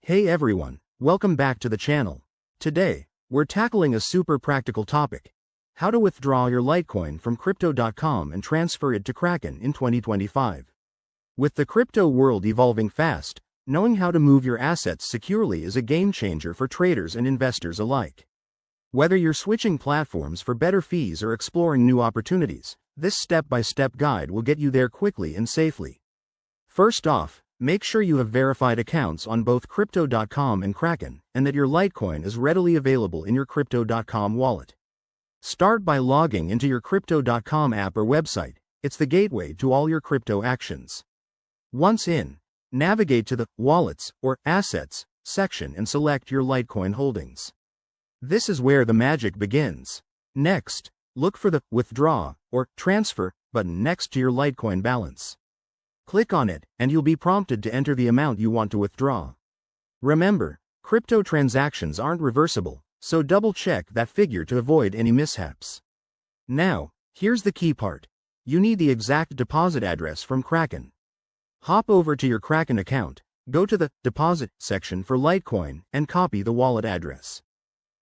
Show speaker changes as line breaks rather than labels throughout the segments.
Hey everyone, welcome back to the channel. Today, we're tackling a super practical topic: how to withdraw your Litecoin from Crypto.com and transfer it to Kraken in 2025. With the crypto world evolving fast, knowing how to move your assets securely is a game changer for traders and investors alike. Whether you're switching platforms for better fees or exploring new opportunities, this step-by-step guide will get you there quickly and safely. First off, make sure you have verified accounts on both Crypto.com and Kraken, and that your Litecoin is readily available in your Crypto.com wallet. Start by logging into your Crypto.com app or website. It's the gateway to all your crypto actions. Once in, navigate to the Wallets or Assets section and select your Litecoin holdings. This is where the magic begins. Next, look for the Withdraw or Transfer button next to your Litecoin balance. Click on it, and you'll be prompted to enter the amount you want to withdraw. Remember, crypto transactions aren't reversible, so double-check that figure to avoid any mishaps. Now, here's the key part. You need the exact deposit address from Kraken. Hop over to your Kraken account, go to the Deposit section for Litecoin, and copy the wallet address.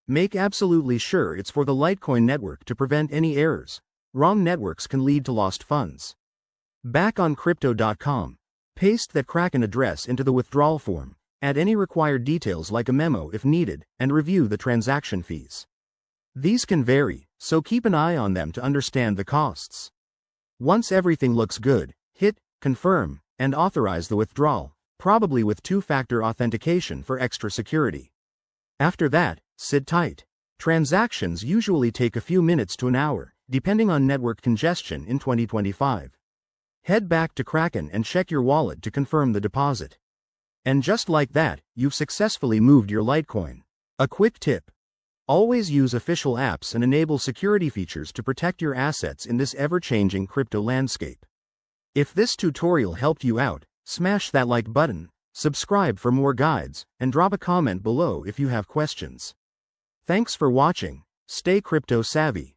Make absolutely sure it's for the Litecoin network to prevent any errors. Wrong networks can lead to lost funds. Back on Crypto.com, paste that Kraken address into the withdrawal form, add any required details like a memo if needed, and review the transaction fees. These can vary, so keep an eye on them to understand the costs. Once everything looks good, hit Confirm and authorize the withdrawal, probably with two-factor authentication for extra security. After that, sit tight. Transactions usually take a few minutes to an hour, depending on network congestion in 2025. Head back to Kraken and check your wallet to confirm the deposit. And just like that, you've successfully moved your Litecoin. A quick tip: always use official apps and enable security features to protect your assets in this ever-changing crypto landscape. If this tutorial helped you out, smash that like button, subscribe for more guides, and drop a comment below if you have questions. Thanks for watching. Stay crypto savvy.